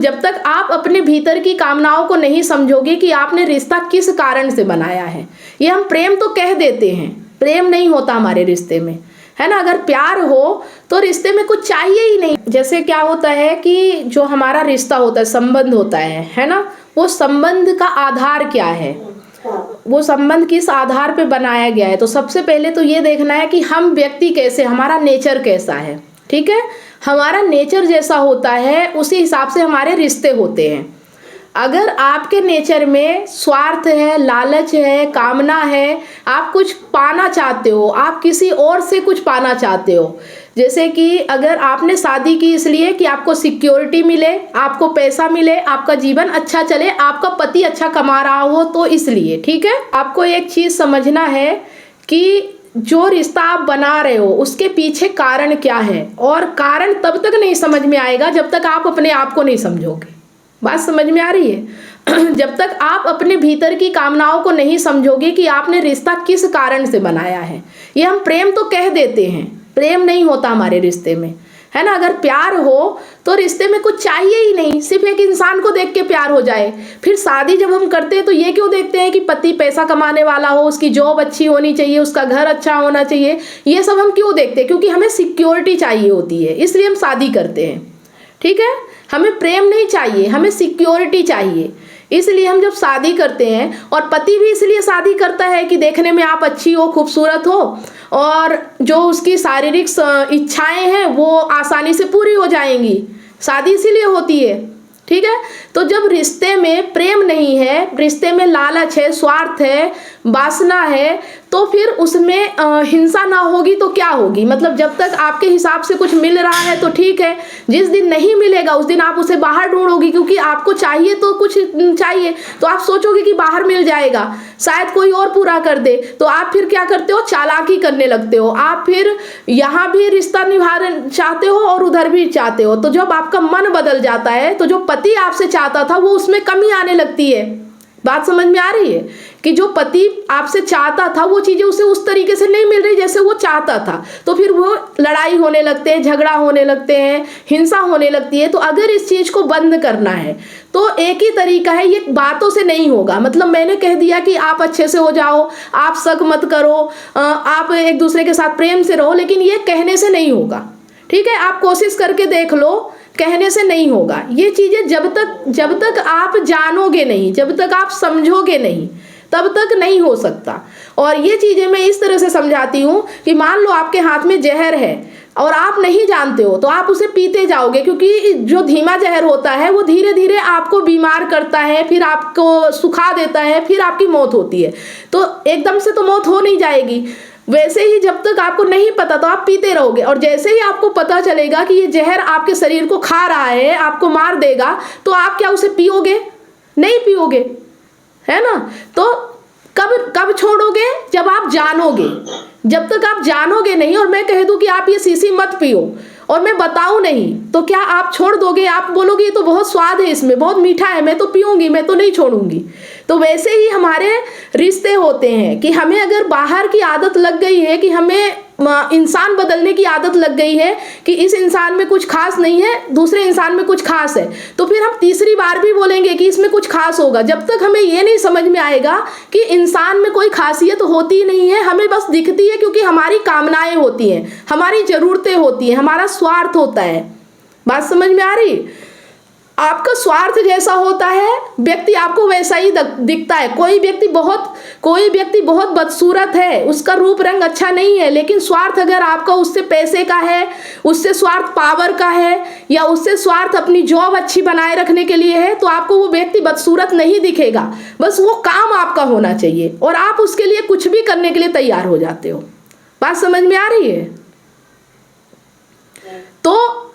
जब तक आप अपने भीतर की कामनाओं को नहीं समझोगे कि आपने रिश्ता किस कारण से बनाया है। ये हम प्रेम तो कह देते हैं, प्रेम नहीं होता हमारे रिश्ते में, है ना। अगर प्यार हो तो रिश्ते में कुछ चाहिए ही नहीं। जैसे क्या होता है कि जो हमारा रिश्ता होता है, संबंध होता है ना, वो संबंध का आधार क्या है, वो संबंध किस आधार पे बनाया गया है। तो सबसे पहले तो ये देखना है कि हम व्यक्ति कैसे, हमारा नेचर कैसा है। ठीक है, हमारा नेचर जैसा होता है उसी हिसाब से हमारे रिश्ते होते हैं। अगर आपके नेचर में स्वार्थ है, लालच है, कामना है, आप कुछ पाना चाहते हो, आप किसी और से कुछ पाना चाहते हो, जैसे कि अगर आपने शादी की इसलिए कि आपको सिक्योरिटी मिले, आपको पैसा मिले, आपका जीवन अच्छा चले, आपका पति अच्छा कमा रहा हो, तो इसलिए। ठीक है, आपको एक चीज समझना है कि जो रिश्ता आप बना रहे हो उसके पीछे कारण क्या है, और कारण तब तक नहीं समझ में आएगा जब तक आप अपने आप को नहीं समझोगे। बात समझ में आ रही है? जब तक आप अपने भीतर की कामनाओं को नहीं समझोगे कि आपने रिश्ता किस कारण से बनाया है। ये हम प्रेम तो कह देते हैं, प्रेम नहीं होता हमारे रिश्ते में, है ना। अगर प्यार हो तो रिश्ते में कुछ चाहिए ही नहीं, सिर्फ एक इंसान को देख के प्यार हो जाए। फिर शादी जब हम करते हैं तो ये क्यों देखते हैं कि पति पैसा कमाने वाला हो, उसकी जॉब अच्छी होनी चाहिए, उसका घर अच्छा होना चाहिए, ये सब हम क्यों देखते हैं? क्योंकि हमें सिक्योरिटी चाहिए होती है, इसलिए हम शादी करते हैं। ठीक है, हमें प्रेम नहीं चाहिए, हमें सिक्योरिटी चाहिए, इसलिए हम जब शादी करते हैं। और पति भी इसलिए शादी करता है कि देखने में आप अच्छी हो, खूबसूरत हो, और जो उसकी शारीरिक इच्छाएं हैं वो आसानी से पूरी हो जाएंगी। शादी इसीलिए होती है। ठीक है, तो जब रिश्ते में प्रेम नहीं है, रिश्ते में लालच है, स्वार्थ है, वासना है, तो फिर उसमें हिंसा ना होगी तो क्या होगी? मतलब जब तक आपके हिसाब से कुछ मिल रहा है तो ठीक है, जिस दिन नहीं मिलेगा उस दिन आप उसे बाहर ढूंढोगी, क्योंकि आपको चाहिए तो कुछ चाहिए, तो आप सोचोगे कि बाहर मिल जाएगा, शायद कोई और पूरा कर दे, तो आप फिर क्या करते हो? चालाकी करने लगते हो। आप फिर यहाँ भी रिश्ता निभाना चाहते हो और उधर भी चाहते हो। तो जब आपका मन बदल जाता है तो जो पति आपसे चाहता था वो उसमें कमी आने लगती है। बात समझ में आ रही है कि जो पति आपसे चाहता था वो चीजें उसे उस तरीके से नहीं मिल रही जैसे वो चाहता था, तो फिर वो लड़ाई होने लगते हैं, झगड़ा होने लगते हैं, हिंसा होने लगती है। तो अगर इस चीज को बंद करना है तो एक ही तरीका है, ये बातों से नहीं होगा। मतलब मैंने कह दिया कि आप अच्छे से हो जाओ, आप शक मत करो, आप एक दूसरे के साथ प्रेम से रहो, लेकिन ये कहने से नहीं होगा। ठीक है, आप कोशिश करके देख लो, कहने से नहीं होगा। ये चीजें जब तक आप जानोगे नहीं, जब तक आप समझोगे नहीं, तब तक नहीं हो सकता। और ये चीजें मैं इस तरह से समझाती हूँ कि मान लो आपके हाथ में जहर है और आप नहीं जानते हो, तो आप उसे पीते जाओगे, क्योंकि जो धीमा जहर होता है वो धीरे धीरे आपको बीमार करता है, फिर आपको सुखा देता है, फिर आपकी मौत होती है। तो एकदम से तो मौत हो नहीं जाएगी। वैसे ही जब तक आपको नहीं पता तो आप पीते रहोगे, और जैसे ही आपको पता चलेगा कि ये जहर आपके शरीर को खा रहा है, आपको मार देगा, तो आप क्या उसे पियोगे? नहीं पियोगे, है ना। तो कब छोड़ोगे? जब आप जानोगे। जब तक आप जानोगे नहीं और मैं कह दूं कि आप ये शीशी मत पियो और मैं बताऊं नहीं, तो क्या आप छोड़ दोगे? आप बोलोगे ये तो बहुत स्वाद है, इसमें बहुत मीठा है, मैं तो पीऊंगी, मैं तो नहीं छोड़ूंगी। तो वैसे ही हमारे रिश्ते होते हैं कि हमें अगर बाहर की आदत लग गई है, कि हमें इंसान बदलने की आदत लग गई है कि इस इंसान में कुछ खास नहीं है, दूसरे इंसान में कुछ खास है, तो फिर हम तीसरी बार भी बोलेंगे कि इसमें कुछ खास होगा। जब तक हमें ये नहीं समझ में आएगा कि इंसान में कोई खासियत होती ही नहीं है, हमें बस दिखती है क्योंकि हमारी कामनाएं होती हैं, हमारी जरूरतें होती हैं, हमारा स्वार्थ होता है। बात समझ में आ रही? आपका स्वार्थ जैसा होता है व्यक्ति आपको वैसा ही दिखता है। कोई व्यक्ति बहुत बदसूरत है, उसका रूप रंग अच्छा नहीं है, लेकिन स्वार्थ अगर आपका उससे पैसे का है, उससे स्वार्थ पावर का है, या उससे स्वार्थ अपनी जॉब अच्छी बनाए रखने के लिए है, तो आपको वो व्यक्ति बदसूरत नहीं दिखेगा। बस वो काम आपका होना चाहिए और आप उसके लिए कुछ भी करने के लिए तैयार हो जाते हो। बात समझ में आ रही है? तो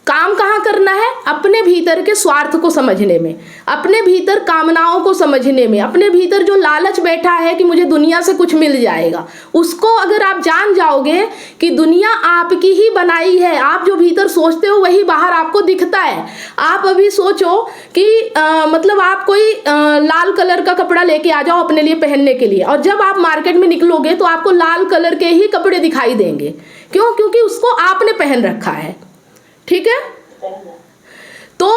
काम कहाँ करना है? अपने भीतर के स्वार्थ को समझने में, अपने भीतर कामनाओं को समझने में, अपने भीतर जो लालच बैठा है कि मुझे दुनिया से कुछ मिल जाएगा, उसको अगर आप जान जाओगे कि दुनिया आपकी ही बनाई है, आप जो भीतर सोचते हो वही बाहर आपको दिखता है। आप अभी सोचो कि मतलब आप कोई लाल कलर का कपड़ा लेके आ जाओ अपने लिए पहनने के लिए, और जब आप मार्केट में निकलोगे तो आपको लाल कलर के ही कपड़े दिखाई देंगे। क्यों? क्योंकि उसको आपने पहन रखा है। ठीक है, तो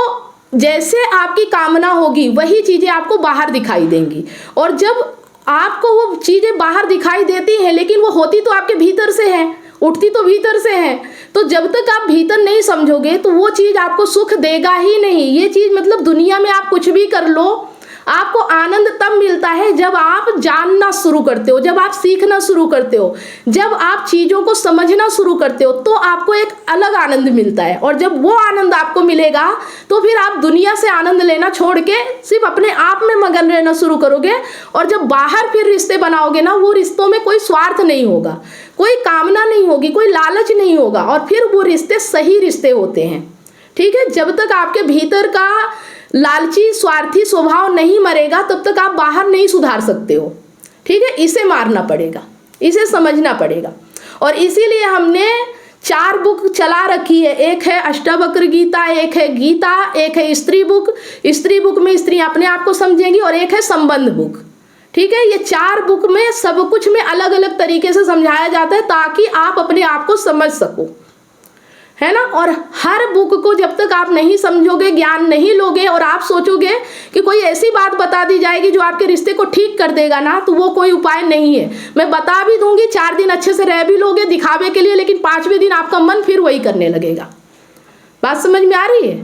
जैसे आपकी कामना होगी वही चीजें आपको बाहर दिखाई देंगी। और जब आपको वो चीजें बाहर दिखाई देती हैं, लेकिन वो होती तो आपके भीतर से है, उठती तो भीतर से है। तो जब तक आप भीतर नहीं समझोगे तो वो चीज आपको सुख देगा ही नहीं। ये चीज मतलब दुनिया में आप कुछ भी कर लो, आपको आनंद तब मिलता है जब आप जानना शुरू करते हो, जब आप सीखना शुरू करते हो, जब आप चीजों को समझना शुरू करते हो, तो आपको एक अलग आनंद मिलता है। और जब वो आनंद आपको मिलेगा तो फिर आप दुनिया से आनंद लेना छोड़ के सिर्फ अपने आप में मगन रहना शुरू करोगे। और जब बाहर फिर रिश्ते बनाओगे ना, वो रिश्तों में कोई स्वार्थ नहीं होगा, कोई कामना नहीं होगी, कोई लालच नहीं होगा, और फिर वो रिश्ते सही रिश्ते होते हैं। ठीक है, जब तक आपके भीतर का लालची स्वार्थी स्वभाव नहीं मरेगा तब तक आप बाहर नहीं सुधार सकते हो। ठीक है, इसे मारना पड़ेगा, इसे समझना पड़ेगा। और इसीलिए हमने 4 बुक चला रखी है। एक है अष्टावक्र गीता, एक है गीता, एक है स्त्री बुक। स्त्री बुक में स्त्री अपने आप को समझेंगी, और एक है संबंध बुक। ठीक है, ये 4 बुक में सब कुछ में अलग अलग तरीके से समझाया जाता है ताकि आप अपने आप को समझ सको, है ना। और हर बुक को जब तक आप नहीं समझोगे, ज्ञान नहीं लोगे, और आप सोचोगे कि कोई ऐसी बात बता दी जाएगी जो आपके रिश्ते को ठीक कर देगा ना, तो वो कोई उपाय नहीं है। मैं बता भी दूंगी, 4 दिन अच्छे से रह भी लोगे दिखावे के लिए, लेकिन 5वें दिन आपका मन फिर वही करने लगेगा। बात समझ में आ रही है?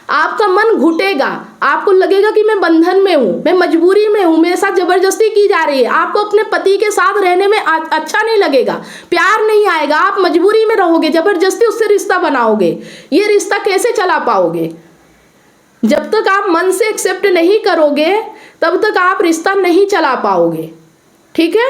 आपका मन घुटेगा, आपको लगेगा कि मैं बंधन में हूँ, मैं मजबूरी में हूँ, मेरे साथ जबरदस्ती की जा रही है। आपको अपने पति के साथ रहने में अच्छा नहीं लगेगा, प्यार नहीं आएगा, आप मजबूरी में रहोगे, जबरदस्ती उससे रिश्ता बनाओगे। ये रिश्ता कैसे चला पाओगे? जब तक आप मन से एक्सेप्ट नहीं करोगे तब तक आप रिश्ता नहीं चला पाओगे। ठीक है,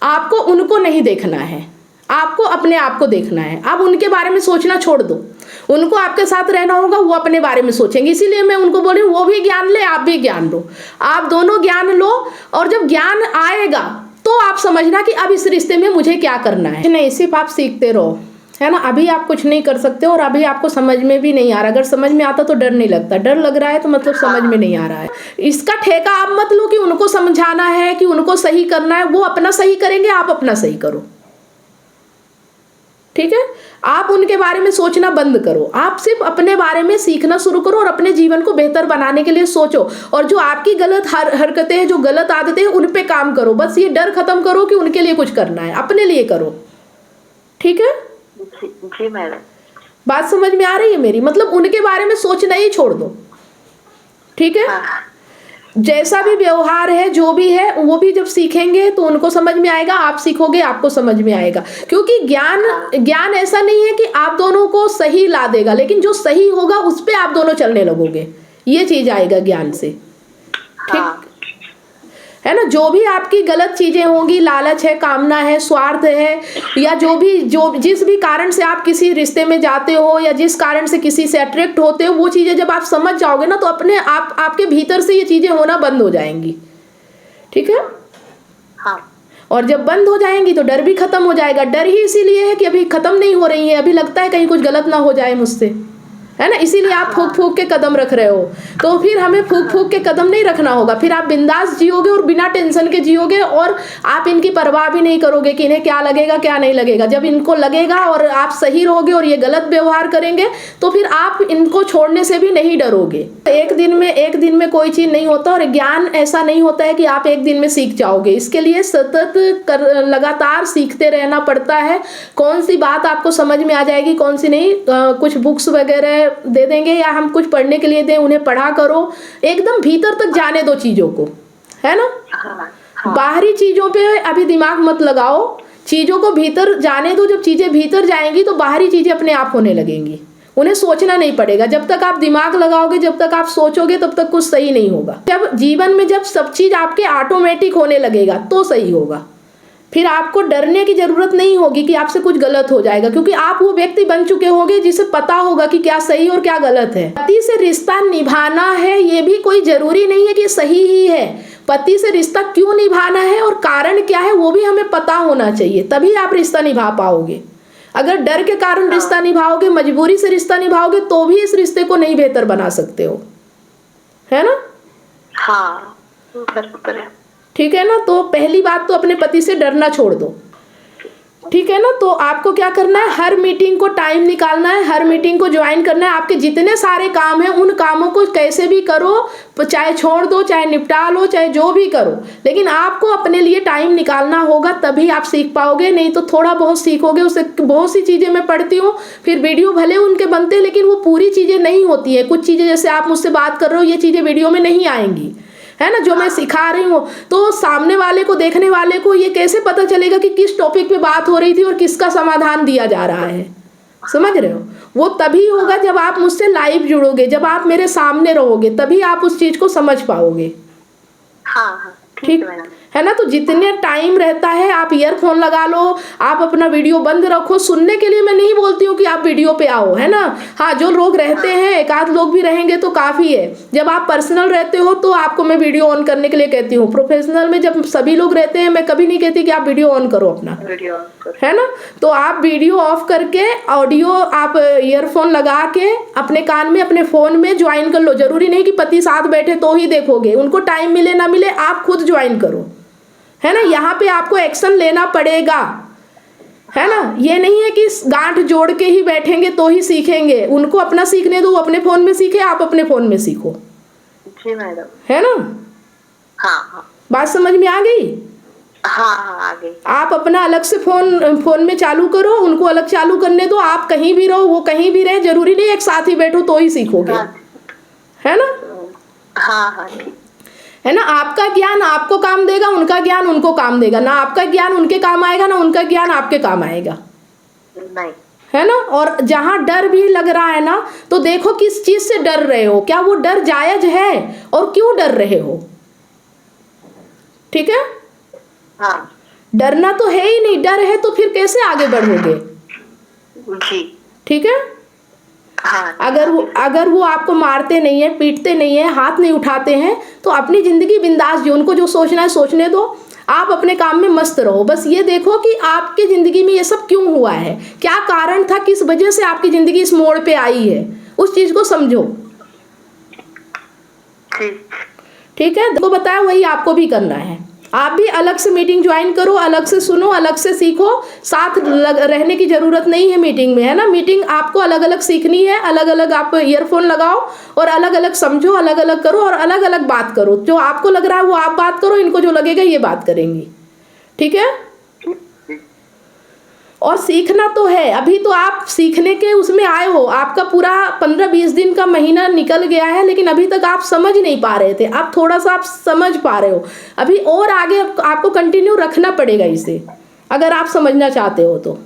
आपको उनको नहीं देखना है, आपको अपने आप को देखना है। आप उनके बारे में सोचना छोड़ दो, उनको आपके साथ रहना होगा, वो अपने बारे में सोचेंगे। इसीलिए मैं उनको बोल रही हूँ, वो भी ज्ञान ले, आप भी ज्ञान लो, आप दोनों ज्ञान लो। और जब ज्ञान आएगा तो आप समझना कि अब इस रिश्ते में मुझे क्या करना है। नहीं, सिर्फ आप सीखते रहो, है ना। अभी आप कुछ नहीं कर सकते और अभी आपको समझ में भी नहीं आ रहा। अगर समझ में आता तो डर नहीं लगता, डर लग रहा है तो मतलब समझ में नहीं आ रहा है। इसका ठेका आप मत लो कि उनको समझाना है, कि उनको सही करना है। वो अपना सही करेंगे, आप अपना सही करो। ठीक है, आप उनके बारे में सोचना बंद करो, आप सिर्फ अपने बारे में सीखना शुरू करो और अपने जीवन को बेहतर बनाने के लिए सोचो। और जो आपकी गलत हरकतें हैं, जो गलत आदतें हैं, उन पे काम करो। बस ये डर खत्म करो कि उनके लिए कुछ करना है, अपने लिए करो। ठीक है जी मैडम, बात समझ में आ रही है मेरी? मतलब उनके बारे में सोचना ही छोड़ दो। ठीक है, जैसा भी व्यवहार है, जो भी है, वो भी जब सीखेंगे तो उनको समझ में आएगा, आप सीखोगे आपको समझ में आएगा। क्योंकि ज्ञान ऐसा नहीं है कि आप दोनों को सही ला देगा, लेकिन जो सही होगा उस पे आप दोनों चलने लगोगे, ये चीज आएगा ज्ञान से। ठीक है ना। जो भी आपकी गलत चीजें होंगी, लालच है, कामना है, स्वार्थ है, या जो जिस भी कारण से आप किसी रिश्ते में जाते हो या जिस कारण से किसी से अट्रैक्ट होते हो, वो चीजें जब आप समझ जाओगे ना तो अपने आप आपके भीतर से ये चीजें होना बंद हो जाएंगी। ठीक है, हाँ। और जब बंद हो जाएंगी तो डर भी खत्म हो जाएगा। डर ही इसीलिए है कि अभी खत्म नहीं हो रही है, अभी लगता है कहीं कुछ गलत ना हो जाए मुझसे, है ना। इसीलिए आप फूक फूक के कदम रख रहे हो। तो फिर हमें फूक फूक के कदम नहीं रखना होगा, फिर आप बिंदास जियोगे और बिना टेंशन के जियोगे, और आप इनकी परवाह भी नहीं करोगे कि इन्हें क्या लगेगा क्या नहीं लगेगा। जब इनको लगेगा और आप सही रहोगे और ये गलत व्यवहार करेंगे तो फिर आप इनको छोड़ने से भी नहीं डरोगे। एक दिन में कोई चीज नहीं होता, और ज्ञान ऐसा नहीं होता है कि आप एक दिन में सीख जाओगे। इसके लिए सतत लगातार सीखते रहना पड़ता है। कौन सी बात आपको समझ में आ जाएगी, कौन सी नहीं, कुछ बुक्स वगैरह दे देंगे या हम कुछ पढ़ने के लिए दें, उन्हें पढ़ा करो, एकदम भीतर तक जाने दो चीजों को, है ना। बाहरी चीजों पे अभी दिमाग मत लगाओ, चीजों को भीतर जाने दो। जब चीजें भीतर जाएंगी तो बाहरी चीजें अपने आप होने लगेंगी, उन्हें सोचना नहीं पड़ेगा। जब तक आप दिमाग लगाओगे, जब तक आप सोचोगे, तब तक कुछ सही नहीं होगा। जब जीवन में जब सब चीज आपके ऑटोमेटिक होने लगेगा तो सही होगा। फिर आपको डरने की जरूरत नहीं होगी कि आपसे कुछ गलत हो जाएगा, क्योंकि आप वो व्यक्ति बन चुके होंगे जिसे पता होगा कि क्या सही और क्या गलत है। पति से रिश्ता निभाना है, ये भी कोई जरूरी नहीं है कि सही ही है। पति से रिश्ता क्यों निभाना है और कारण क्या है, वो भी हमें पता होना चाहिए, तभी आप रिश्ता निभा पाओगे। अगर डर के कारण रिश्ता निभाओगे, मजबूरी से रिश्ता निभाओगे, तो भी इस रिश्ते को नहीं बेहतर बना सकते हो, है ना। हाँ, बराबर है। ठीक है ना। तो पहली बात तो अपने पति से डरना छोड़ दो। ठीक है ना। तो आपको क्या करना है, हर मीटिंग को टाइम निकालना है, हर मीटिंग को ज्वाइन करना है। आपके जितने सारे काम हैं उन कामों को कैसे भी करो, चाहे छोड़ दो, चाहे निपटा लो, चाहे जो भी करो, लेकिन आपको अपने लिए टाइम निकालना होगा, तभी आप सीख पाओगे। नहीं तो थोड़ा बहुत सीखोगे, उससे बहुत सी चीज़ें मैं पढ़ती हूँ, फिर वीडियो भले उनके बनते हैं लेकिन वो पूरी चीज़ें नहीं होती है। कुछ चीज़ें जैसे आप मुझसे बात कर रहे हो, ये चीज़ें वीडियो में नहीं आएंगी, है ना, जो मैं सिखा रही हूँ। तो सामने वाले को, देखने वाले को ये कैसे पता चलेगा कि किस टॉपिक पे बात हो रही थी और किसका समाधान दिया जा रहा है, समझ रहे हो। वो तभी होगा जब आप मुझसे लाइव जुड़ोगे, जब आप मेरे सामने रहोगे, तभी आप उस चीज को समझ पाओगे। हाँ, ठीक है ना। तो जितने टाइम रहता है आप ईयरफोन लगा लो, आप अपना वीडियो बंद रखो। सुनने के लिए मैं नहीं बोलती हूँ कि आप वीडियो पे आओ, है ना। हाँ, जो लोग रहते हैं, एक आध लोग भी रहेंगे तो काफ़ी है। जब आप पर्सनल रहते हो तो आपको मैं वीडियो ऑन करने के लिए कहती हूँ। प्रोफेशनल में जब सभी लोग रहते हैं, मैं कभी नहीं कहती कि आप वीडियो ऑन करो अपना, है ना। तो आप वीडियो ऑफ करके ऑडियो आप ईयरफोन लगा के अपने कान में, अपने फ़ोन में ज्वाइन कर लो। जरूरी नहीं कि पति साथ बैठे तो ही देखोगे, उनको टाइम मिले ना मिले, आप खुद ज्वाइन करो, है ना। यहाँ पे आपको एक्शन लेना पड़ेगा, है ना। ये नहीं है कि गांठ जोड़ के ही बैठेंगे तो ही सीखेंगे। उनको अपना सीखने दो, अपने फोन में सीखे, आप अपने फोन में सीखो। जी मैडम। है ना। हाँ, बात समझ में आ गई। हाँ, आ गई। आप अपना अलग से फोन में चालू करो, उनको अलग चालू करने दो। आप कहीं भी रहो, वो कहीं भी रहे, जरूरी नहीं एक साथ ही बैठो तो ही सीखोगे, है ना। हाँ, ठीक है ना। आपका ज्ञान आपको काम देगा, उनका ज्ञान उनको काम देगा। ना आपका ज्ञान उनके काम आएगा, ना उनका ज्ञान आपके काम आएगा, नहीं, है ना। और जहां डर भी लग रहा है ना, तो देखो किस चीज से डर रहे हो, क्या वो डर जायज है और क्यों डर रहे हो। ठीक है। हाँ, डरना तो है ही नहीं, डर है तो फिर कैसे आगे बढ़ोगे। जी, ठीक है। हाँ, अगर वो आपको मारते नहीं है, पीटते नहीं है, हाथ नहीं उठाते हैं, तो अपनी जिंदगी बिंदास जियो। उनको जो सोचना है सोचने दो, आप अपने काम में मस्त रहो। बस ये देखो कि आपकी जिंदगी में ये सब क्यों हुआ है, क्या कारण था, किस वजह से आपकी जिंदगी इस मोड़ पे आई है, उस चीज को समझो। ठीक है। देखो बताया, वही आपको भी करना है। आप भी अलग से मीटिंग ज्वाइन करो, अलग से सुनो, अलग से सीखो। साथ रहने की जरूरत नहीं है मीटिंग में, है ना। मीटिंग आपको अलग अलग सीखनी है, अलग अलग आप ईयरफोन लगाओ और अलग अलग समझो, अलग अलग करो और अलग अलग बात करो। जो आपको लग रहा है वो आप बात करो, इनको जो लगेगा ये बात करेंगी। ठीक है। और सीखना तो है, अभी तो आप सीखने के उसमें आए हो, आपका पूरा 15-20 दिन का महीना निकल गया है, लेकिन अभी तक आप समझ नहीं पा रहे थे। अब थोड़ा सा आप समझ पा रहे हो, अभी और आगे आपको कंटिन्यू रखना पड़ेगा इसे, अगर आप समझना चाहते हो तो।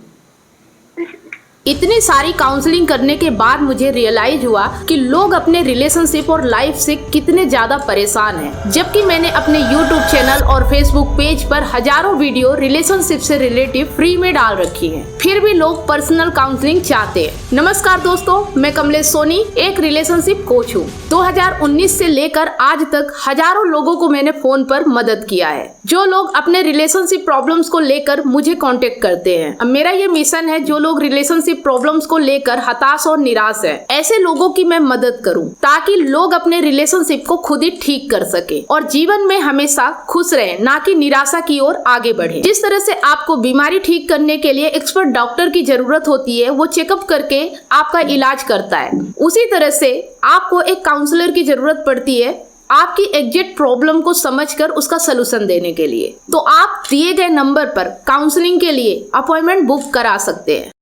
इतनी सारी काउंसलिंग करने के बाद मुझे रियलाइज हुआ कि लोग अपने रिलेशनशिप और लाइफ से कितने ज्यादा परेशान हैं। जबकि मैंने अपने YouTube चैनल और Facebook पेज पर हजारों वीडियो रिलेशनशिप से रिलेटिव फ्री में डाल रखी हैं, फिर भी लोग पर्सनल काउंसलिंग चाहते हैं। नमस्कार दोस्तों, मैं कमलेश सोनी एक रिलेशनशिप कोच हूँ। 2019 से लेकर आज तक हजारों लोगों को मैंने फोन पर मदद किया है, जो लोग अपने रिलेशनशिप प्रॉब्लम्स को लेकर मुझे कांटेक्ट करते हैं। अब मेरा ये मिशन है, जो लोग रिलेशनशिप प्रॉब्लम्स को लेकर हताश और निराश है, ऐसे लोगों की मैं मदद करूं, ताकि लोग अपने रिलेशनशिप को खुद ही ठीक कर सके और जीवन में हमेशा खुश रहे, ना कि निराशा की ओर आगे बढ़े। जिस तरह से आपको बीमारी ठीक करने के लिए एक्सपर्ट डॉक्टर की जरूरत होती है, वो चेकअप करके आपका इलाज करता है, उसी तरह से आपको एक काउंसलर की जरूरत पड़ती है आपकी एग्जैक्ट प्रॉब्लम को समझकर उसका सलूशन देने के लिए। तो आप दिए गए नंबर पर काउंसलिंग के लिए अपॉइंटमेंट बुक करा सकते हैं।